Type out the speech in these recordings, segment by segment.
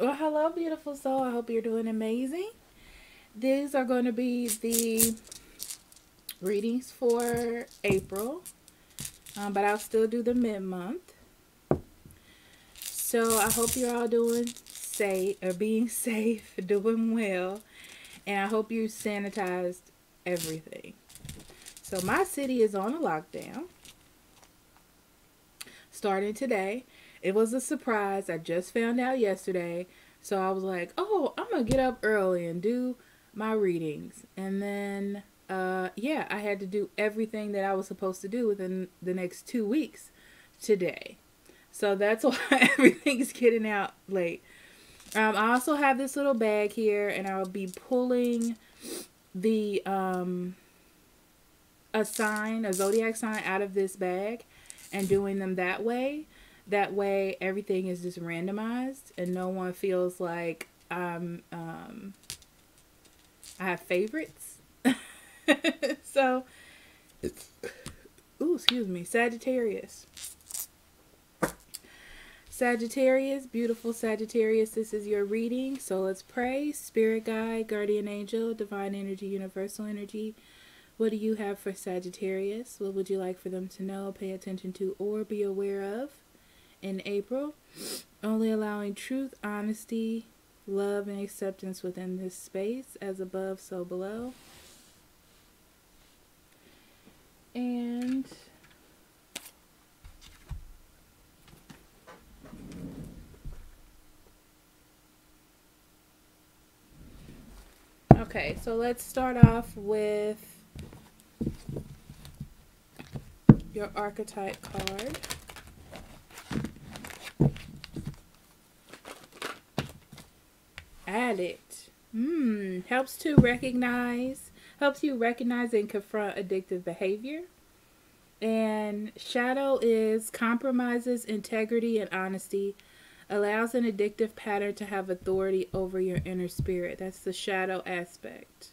Well, hello, beautiful soul. I hope you're doing amazing. These are going to be the readings for April, but I'll still do the mid-month. So I hope you're all doing safe, or being safe, doing well, and I hope you sanitized everything. So my city is on a lockdown, starting today. It was a surprise. I just found out yesterday. So I was like, oh, I'm going to get up early and do my readings. And then, yeah, I had to do everything that I was supposed to do within the next 2 weeks today. So that's why everything's getting out late. I also have this little bag here, and I'll be pulling the a zodiac sign out of this bag and doing them that way. That way, everything is just randomized, and no one feels like I have favorites. So, ooh, excuse me, Sagittarius. Sagittarius, beautiful Sagittarius, this is your reading. So let's pray. Spirit guide, guardian angel, divine energy, universal energy. What do you have for Sagittarius? What would you like for them to know, pay attention to, or be aware of in April? Only allowing truth, honesty, love, and acceptance within this space, as above, so below. And okay, so let's start off with your archetype card. Addict. Helps you recognize and confront addictive behavior. And shadow is compromises integrity and honesty, allows an addictive pattern to have authority over your inner spirit. That's the shadow aspect.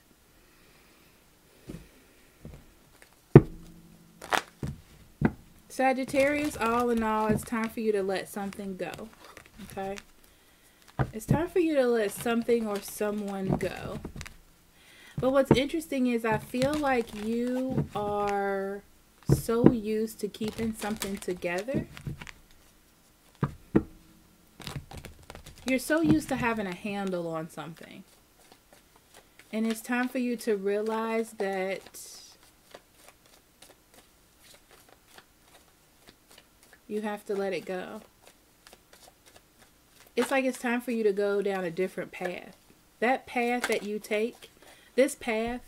Sagittarius, all in all, it's time for you to let something go. Okay? It's time for you to let something or someone go. But what's interesting is I feel like you are so used to keeping something together. You're so used to having a handle on something. And it's time for you to realize that you have to let it go. It's like it's time for you to go down a different path. That path that you take, this path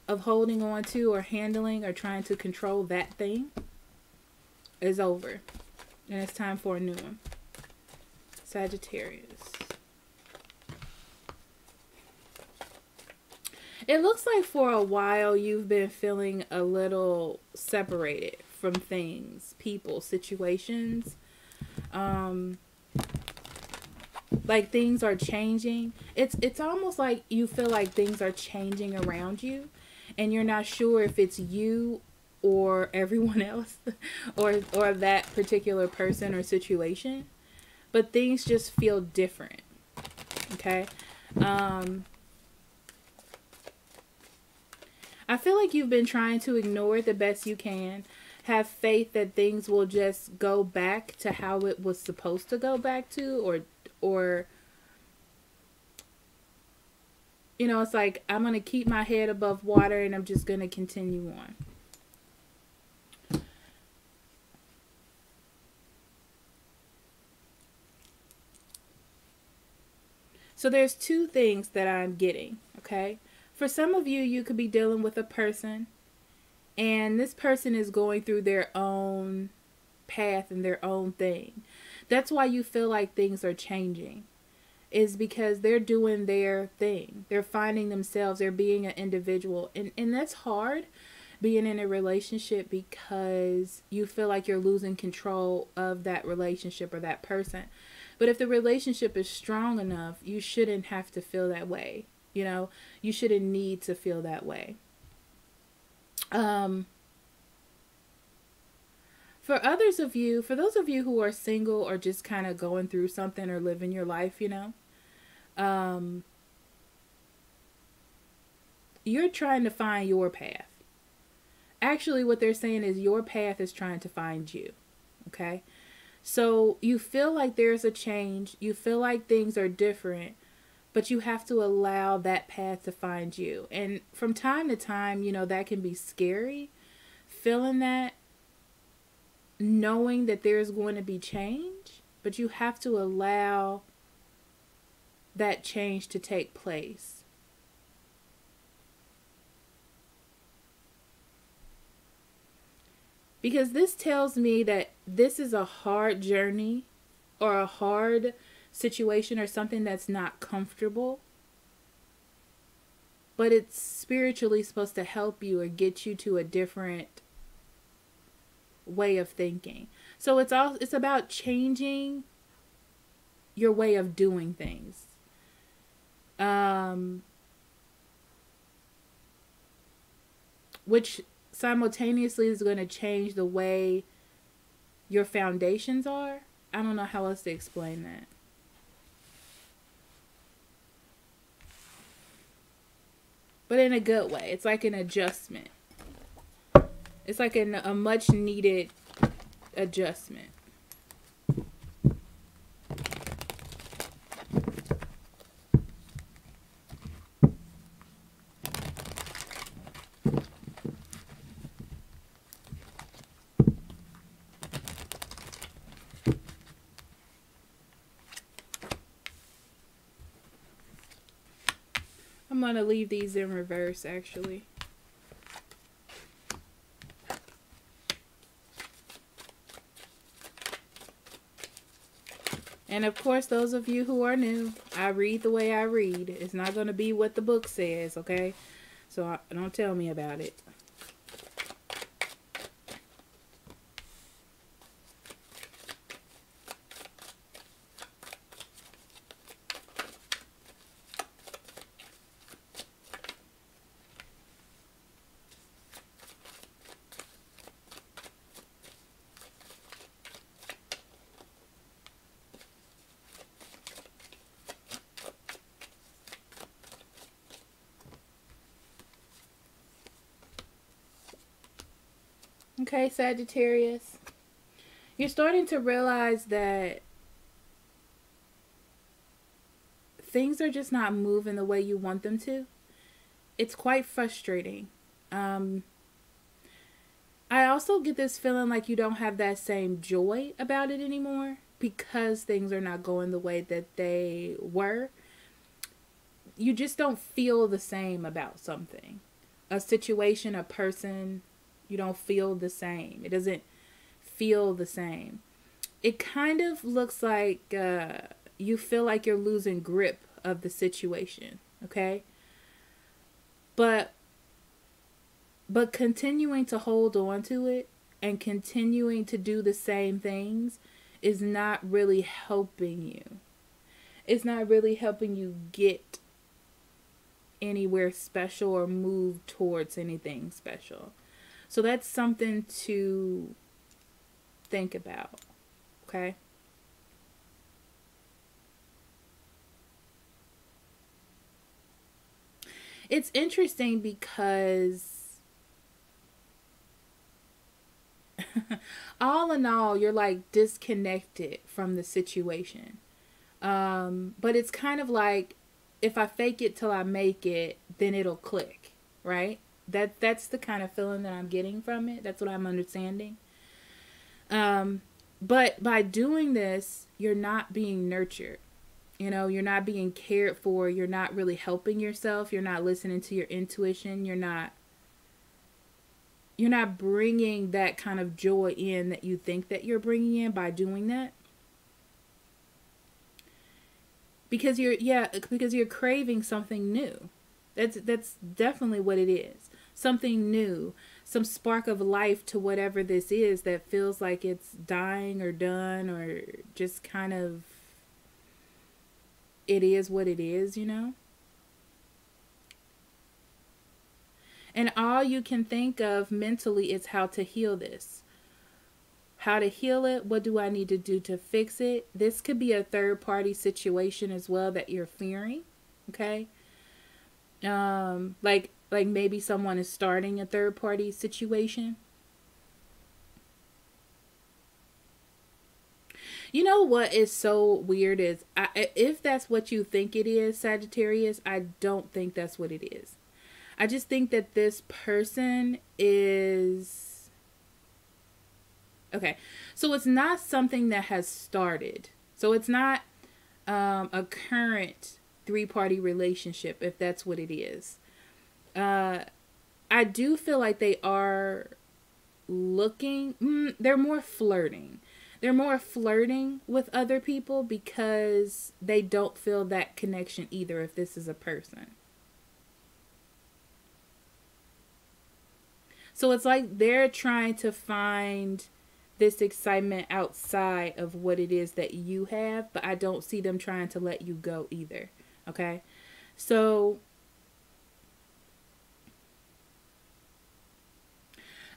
of holding on to or handling or trying to control that thing is over. And it's time for a new one. Sagittarius. It looks like for a while you've been feeling a little separated from things, people, situations. Like things are changing. It's almost like you feel like things are changing around you, and you're not sure if it's you or everyone else or that particular person or situation. But things just feel different. Okay? I feel like you've been trying to ignore it the best you can. Have faith that things will just go back to how it was supposed to go back to, or you know, it's like I'm going to keep my head above water and I'm just going to continue on. So there's two things that I'm getting, okay? For some of you, you could be dealing with a person, and this person is going through their own path and their own thing. That's why you feel like things are changing, is because they're doing their thing. They're finding themselves. They're being an individual. And that's hard, being in a relationship, because you feel like you're losing control of that relationship or that person. But if the relationship is strong enough, you shouldn't have to feel that way. You know, you shouldn't need to feel that way. For those of you who are single or just kind of going through something or living your life, you know, Um, you're trying to find your path. Actually, what they're saying is your path is trying to find you. Okay? So you feel like there's a change. You feel like things are different. But you have to allow that path to find you. And from time to time, you know, that can be scary. Feeling that, knowing that there's going to be change. But you have to allow that change to take place. Because this tells me that this is a hard journey or a hard situation or something that's not comfortable. But it's spiritually supposed to help you or get you to a different way of thinking. So it's about changing your way of doing things. Which simultaneously is going to change the way your foundations are. I don't know how else to explain that. But in a good way. It's like an adjustment. It's like a much needed adjustment. I'm going to leave these in reverse, actually. And of course, those of you who are new, I read the way I read. It's not going to be what the book says, okay? So don't tell me about it. Okay, Sagittarius. You're starting to realize that things are just not moving the way you want them to. It's quite frustrating. I also get this feeling like you don't have that same joy about it anymore because things are not going the way that they were. You just don't feel the same about something. A situation, a person, you don't feel the same. It doesn't feel the same. It kind of looks like you feel like you're losing grip of the situation, okay? But continuing to hold on to it and continuing to do the same things is not really helping you. It's not really helping you get anywhere special or move towards anything special. So that's something to think about, okay? It's interesting because all in all, you're like disconnected from the situation. But it's kind of like if I fake it till I make it, then it'll click, right? That's the kind of feeling that I'm getting from it. That's what I'm understanding. But by doing this, you're not being nurtured. You know, you're not being cared for. You're not really helping yourself. You're not listening to your intuition. You're not bringing that kind of joy in that you think that you're bringing in by doing that. Because you're craving something new. That's definitely what it is. Something new, some spark of life to whatever this is that feels like it's dying or done or just kind of, it is what it is, you know? And all you can think of mentally is how to heal this. how to heal it. What do I need to do to fix it? This could be a third party situation as well that you're fearing. Okay. Like maybe someone is starting a third party situation. You know what is so weird is, if that's what you think it is, Sagittarius, I don't think that's what it is. I just think that this person is... Okay, so it's not something that has started. So it's not a current three-party relationship, if that's what it is. I do feel like they are looking... they're more flirting. They're more flirting with other people because they don't feel that connection either if this is a person. So it's like they're trying to find this excitement outside of what it is that you have, but I don't see them trying to let you go either. Okay? So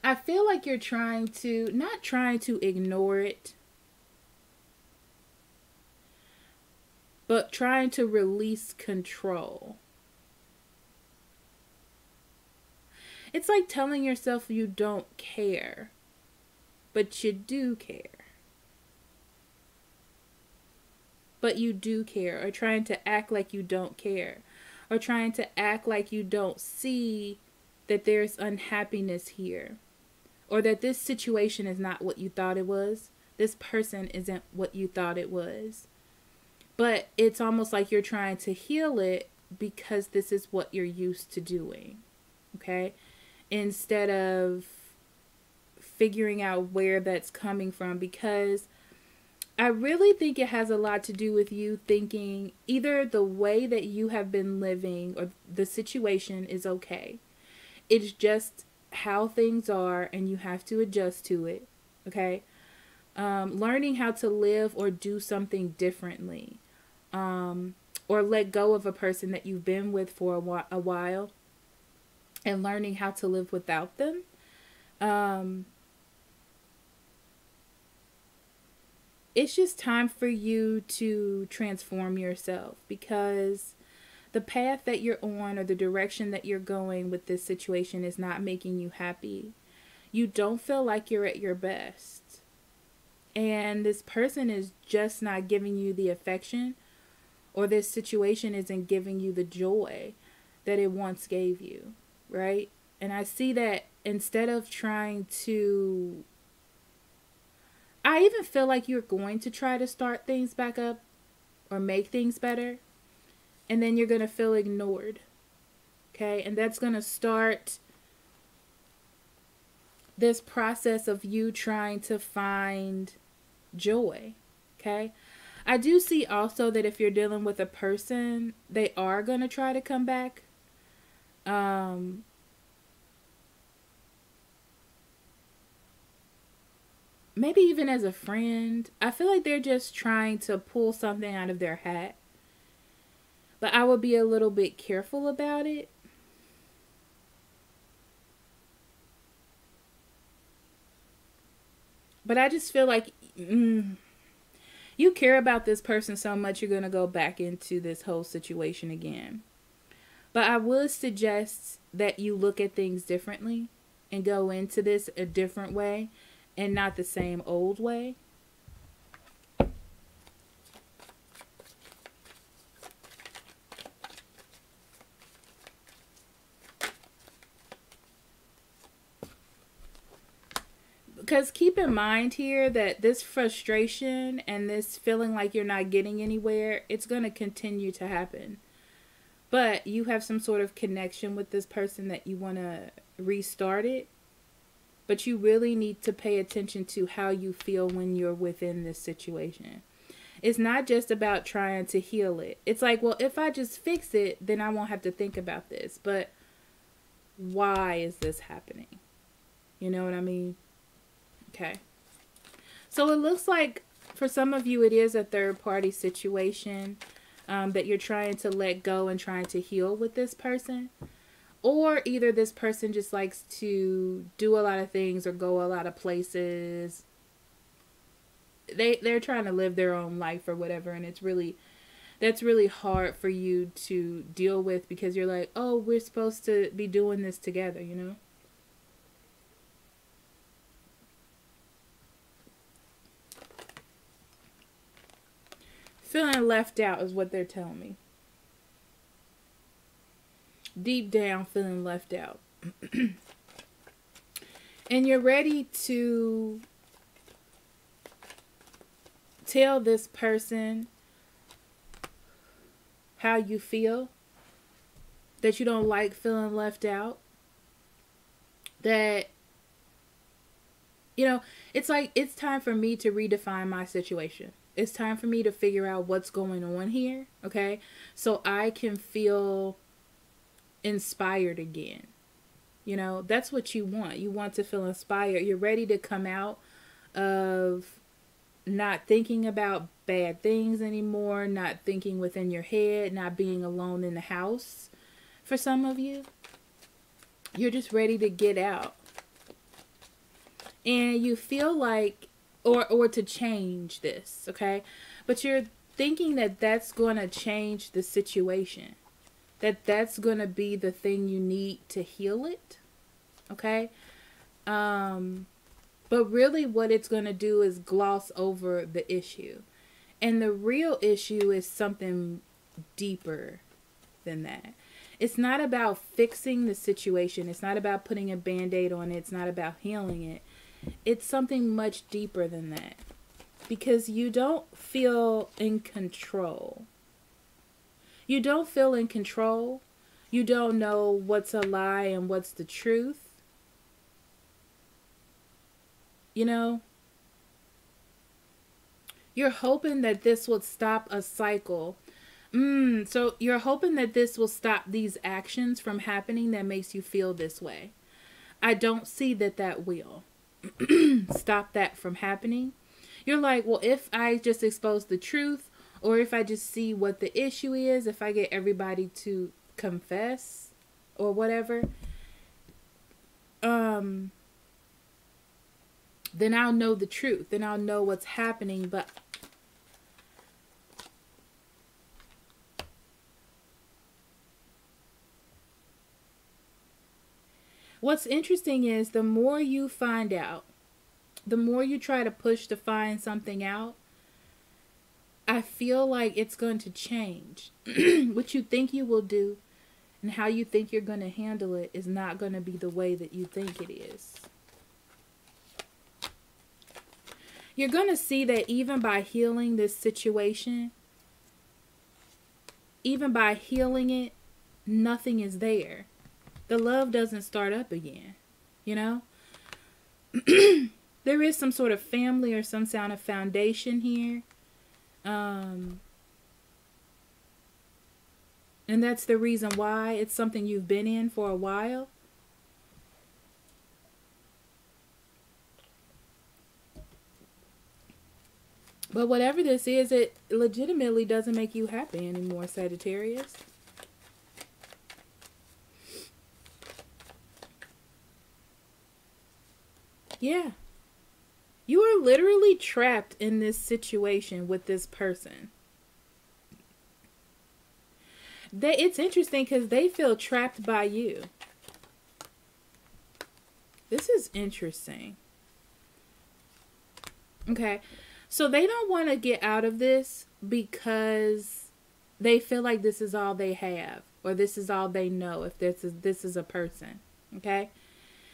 I feel like you're trying to, not trying to ignore it, but trying to release control. It's like telling yourself you don't care, but you do care. But you do care, or trying to act like you don't care, or trying to act like you don't see that there's unhappiness here. Or that this situation is not what you thought it was. This person isn't what you thought it was. But it's almost like you're trying to heal it because this is what you're used to doing. Okay? Instead of figuring out where that's coming from. Because I really think it has a lot to do with you thinking either the way that you have been living or the situation is okay. It's just how things are and you have to adjust to it. Okay? Learning how to live or do something differently. Or let go of a person that you've been with for a while and learning how to live without them. It's just time for you to transform yourself because the path that you're on or the direction that you're going with this situation is not making you happy. You don't feel like you're at your best. And this person is just not giving you the affection, or this situation isn't giving you the joy that it once gave you, right? And I see that instead of trying to... I even feel like you're going to try to start things back up or make things better. And then you're going to feel ignored. Okay? And that's going to start this process of you trying to find joy. Okay? I do see also that if you're dealing with a person, they are going to try to come back. Maybe even as a friend. I feel like they're just trying to pull something out of their hat. But I would be a little bit careful about it. But I just feel like you care about this person so much you're going to go back into this whole situation again. But I would suggest that you look at things differently and go into this a different way and not the same old way. Because keep in mind here that this frustration and this feeling like you're not getting anywhere, it's going to continue to happen. But you have some sort of connection with this person that you want to restart it. But you really need to pay attention to how you feel when you're within this situation. It's not just about trying to heal it. It's like, well, if I just fix it, then I won't have to think about this. But why is this happening? You know what I mean? Okay. So it looks like for some of you it is a third-party situation that you're trying to let go and trying to heal with this person. Or either this person just likes to do a lot of things or go a lot of places they're trying to live their own life or whatever, and that's really hard for you to deal with, because you're like, oh, we're supposed to be doing this together, you know? Feeling left out is what they're telling me. Deep down, feeling left out. And you're ready to tell this person how you feel, that you don't like feeling left out, that, you know, it's like, it's time for me to redefine my situation. It's time for me to figure out what's going on here, okay? So I can feel inspired again. You know, that's what you want. You want to feel inspired. You're ready to come out of not thinking about bad things anymore, not thinking within your head, not being alone in the house. For some of you, you're just ready to get out. And you feel like, or to change this, okay? But you're thinking that that's going to change the situation. That's going to be the thing you need to heal it, okay? But really what it's going to do is gloss over the issue. And the real issue is something deeper than that. It's not about fixing the situation. It's not about putting a Band-Aid on it. It's not about healing it. It's something much deeper than that. Because you don't feel in control. You don't feel in control. You don't know what's a lie and what's the truth. You know, you're hoping that this would stop a cycle. So you're hoping that this will stop these actions from happening that makes you feel this way. I don't see that will stop that from happening. You're like, well, if I just expose the truth, or if I just see what the issue is, if I get everybody to confess or whatever, then I'll know the truth. Then I'll know what's happening. But what's interesting is the more you find out, the more you try to push to find something out, I feel like it's going to change. What you think you will do and how you think you're going to handle it is not going to be the way that you think it is. You're going to see that even by healing this situation, even by healing it, nothing is there. The love doesn't start up again, you know? There is some sort of family or some sort of foundation here. And that's the reason why it's something you've been in for a while. But whatever this is, it legitimately doesn't make you happy anymore, Sagittarius. Yeah. You are literally trapped in this situation with this person. It's interesting because they feel trapped by you. This is interesting. Okay. So they don't want to get out of this because they feel like this is all they have, or this is all they know, if this is a person. Okay?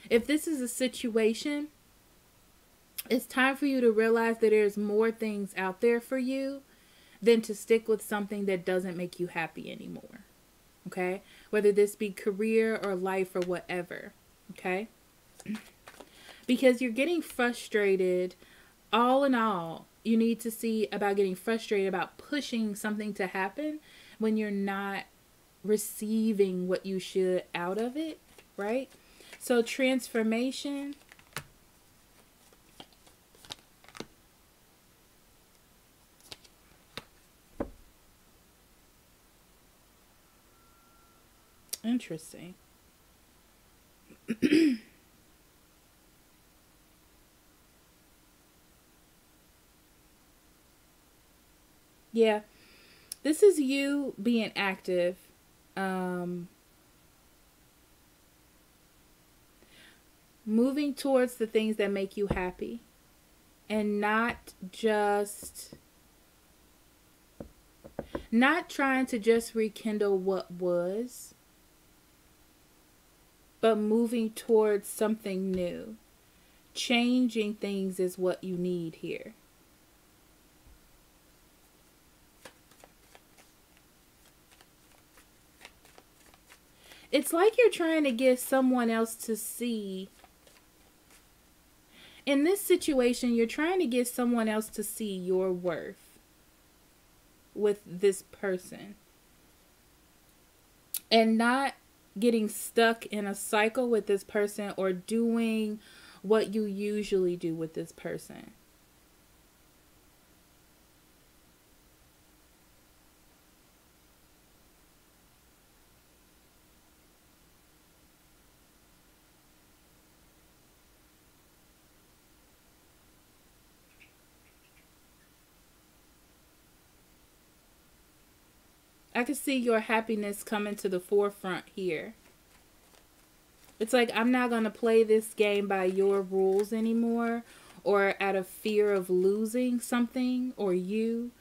If this is a situation, it's time for you to realize that there's more things out there for you than to stick with something that doesn't make you happy anymore. Okay? Whether this be career or life or whatever. Okay? Because you're getting frustrated. All in all, you need to see about getting frustrated about pushing something to happen when you're not receiving what you should out of it, right? So transformation. Interesting. Yeah. This is you being active. Um, Moving towards the things that make you happy. And not trying to just rekindle what was, but moving towards something new. Changing things is what you need here. It's like you're trying to get someone else to see. In this situation, you're trying to get someone else to see your worth with this person. And not getting stuck in a cycle with this person or doing what you usually do with this person. I can see your happiness coming to the forefront here. It's like, I'm not going to play this game by your rules anymore, or out of fear of losing something or you.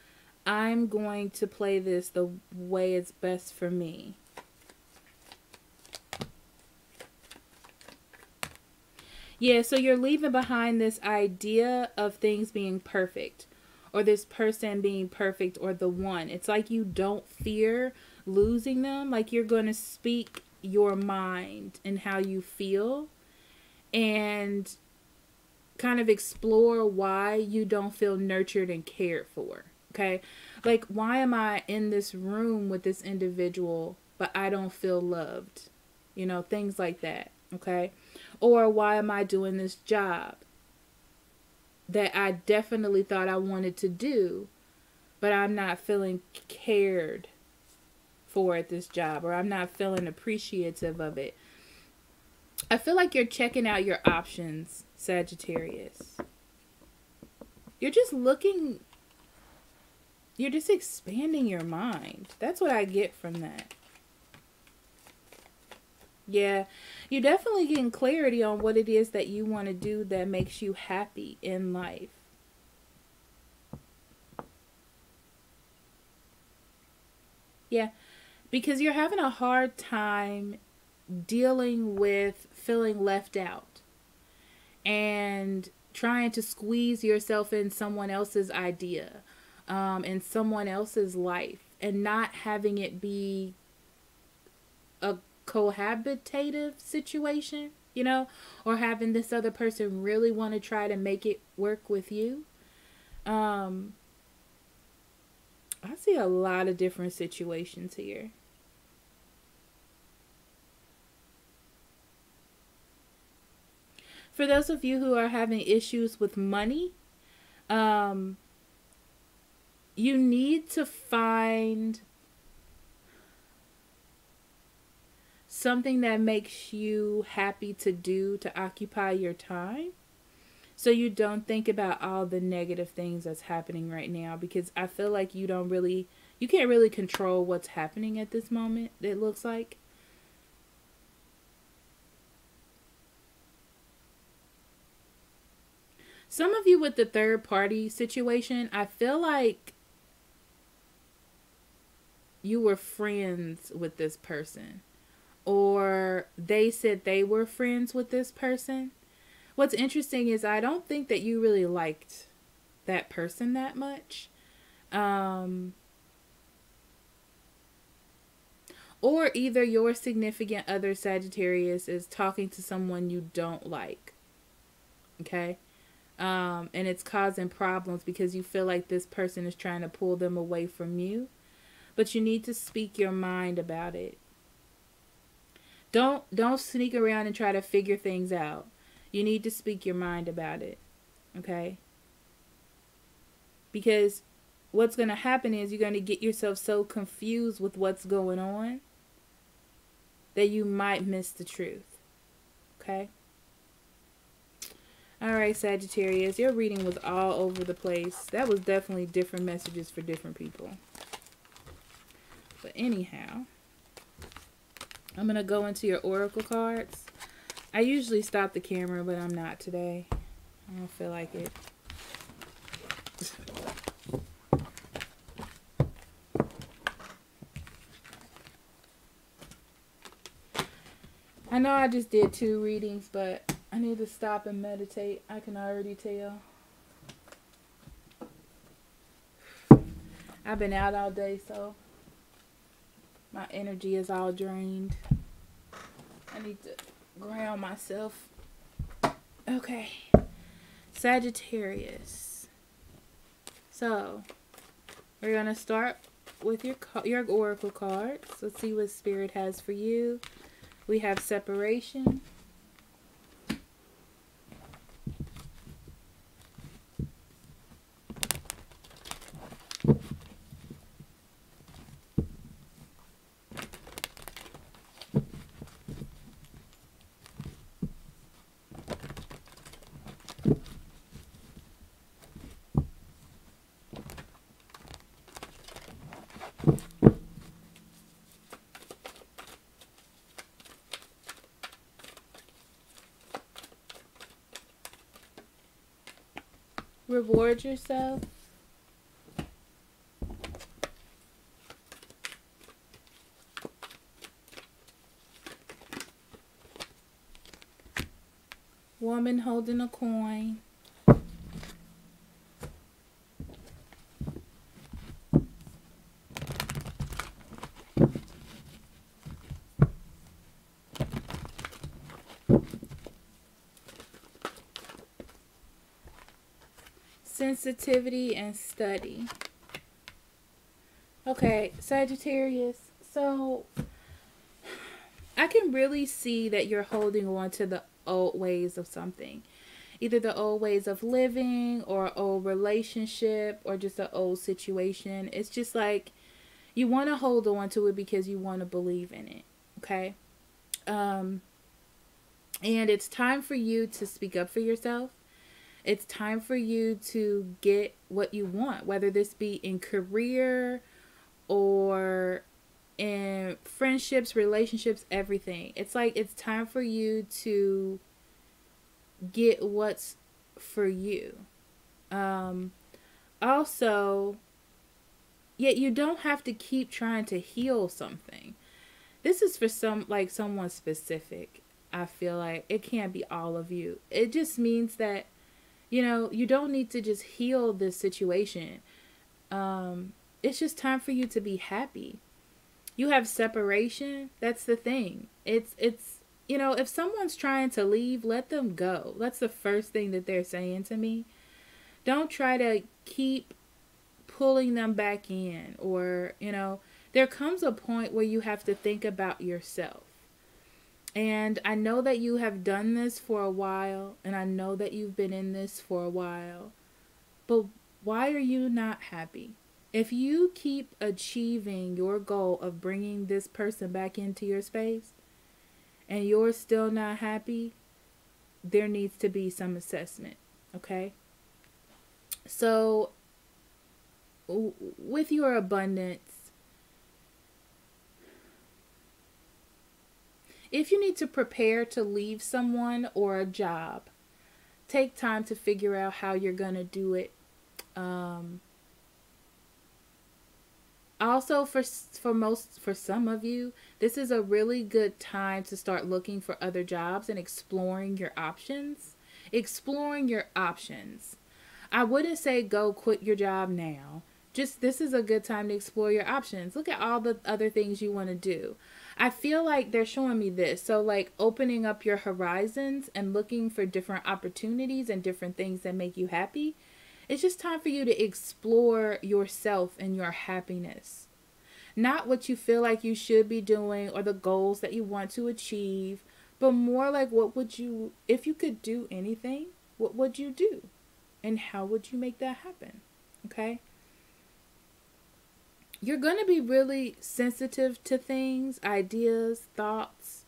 I'm going to play this the way it's best for me. Yeah, so you're leaving behind this idea of things being perfect, or this person being perfect, or the one. It's like you don't fear losing them. Like you're going to speak your mind and how you feel, and kind of explore why you don't feel nurtured and cared for. Okay? Like, why am I in this room with this individual, but I don't feel loved? You know, things like that. Okay? Or why am I doing this job that I definitely thought I wanted to do, but I'm not feeling cared for at this job, or I'm not feeling appreciative of it. I feel like you're checking out your options, Sagittarius. You're just expanding your mind. That's what I get from that. Yeah, you're definitely getting clarity on what it is that you want to do that makes you happy in life. Yeah, because you're having a hard time dealing with feeling left out and trying to squeeze yourself in someone else's idea, in someone else's life, and not having it be a cohabitative situation, you know, or having this other person really want to try to make it work with you. I see a lot of different situations here. For those of you who are having issues with money, you need to find something that makes you happy to do to occupy your time, so you don't think about all the negative things that's happening right now, because I feel like you can't really control what's happening at this moment, it looks like. Some of you with the third party situation, I feel like you were friends with this person, or they said they were friends with this person. What's interesting is I don't think that you really liked that person that much. Or either your significant other, Sagittarius, is talking to someone you don't like. Okay? And it's causing problems because you feel like this person is trying to pull them away from you. But you need to speak your mind about it. Don't sneak around and try to figure things out. You need to speak your mind about it. Okay? Because what's going to happen is you're going to get yourself so confused with what's going on that you might miss the truth. Okay? All right, Sagittarius, your reading was all over the place. That was definitely different messages for different people. But anyhow, I'm going to go into your oracle cards. I usually stop the camera, but I'm not today. I don't feel like it. I know I just did 2 readings, but I need to stop and meditate. I can already tell. I've been out all day, so my energy is all drained. I need to ground myself. Okay. Sagittarius. So, we're going to start with your oracle cards. Let's see what Spirit has for you. We have separation. Reward yourself. Woman holding a coin. Sensitivity and study. Okay, Sagittarius. So, I can really see that you're holding on to the old ways of something. Either the old ways of living or old relationship or just an old situation. It's just like you want to hold on to it because you want to believe in it. Okay? And it's time for you to speak up for yourself. It's time for you to get what you want, whether this be in career or in friendships, relationships, everything. It's like it's time for you to get what's for you. Also, yet you don't have to keep trying to heal something. This is for someone specific. I feel like it can't be all of you. It just means that you don't need to just heal this situation. It's just time for you to be happy. You have separation. That's the thing. It's if someone's trying to leave, let them go. That's the first thing that they're saying to me. Don't try to keep pulling them back in, or, there comes a point where you have to think about yourself. And I know that you have done this for a while, and I know that you've been in this for a while, but why are you not happy? If you keep achieving your goal of bringing this person back into your space, and you're still not happy, there needs to be some assessment, okay? So, with your abundance, if you need to prepare to leave someone or a job, take time to figure out how you're going to do it. Also, for some of you, this is a really good time to start looking for other jobs and exploring your options. Exploring your options. I wouldn't say go quit your job now. Just this is a good time to explore your options. Look at all the other things you want to do. I feel like they're showing me this. So like opening up your horizons and looking for different opportunities and different things that make you happy. It's just time for you to explore yourself and your happiness. Not what you feel like you should be doing or the goals that you want to achieve, but more like if you could do anything, what would you do? And how would you make that happen? Okay? You're going to be really sensitive to things, ideas, thoughts,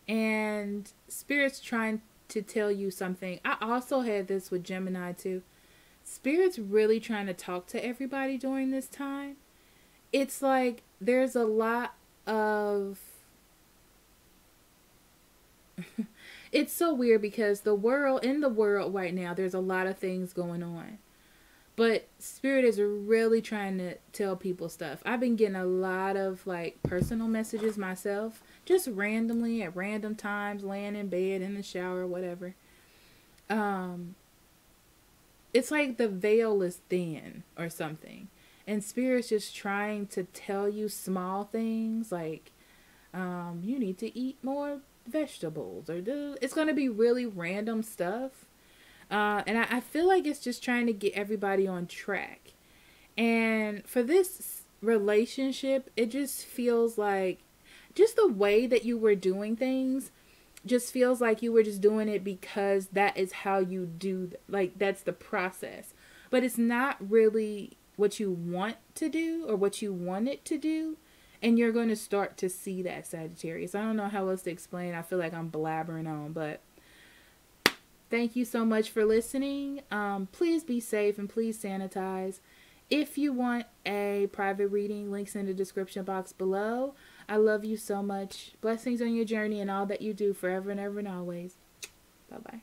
and Spirit's trying to tell you something. I also had this with Gemini too. Spirit's really trying to talk to everybody during this time. It's like there's a lot of it's so weird because in the world right now, there's a lot of things going on. But Spirit is really trying to tell people stuff. I've been getting a lot of like personal messages myself, just randomly at random times, laying in bed, in the shower, whatever. It's like the veil is thin or something. And Spirit's just trying to tell you small things like you need to eat more vegetables, or it's going to be really random stuff. And I feel like it's just trying to get everybody on track. And for this relationship, it just feels like just the way that you were doing things just feels like you were just doing it because that is how you do, like that's the process. But it's not really what you want to do or what you want it to do. And you're going to start to see that, Sagittarius. I don't know how else to explain. I feel like I'm blabbering on, but thank you so much for listening. Please be safe and please sanitize. If you want a private reading, links in the description box below. I love you so much. Blessings on your journey and all that you do forever and ever and always. Bye-bye.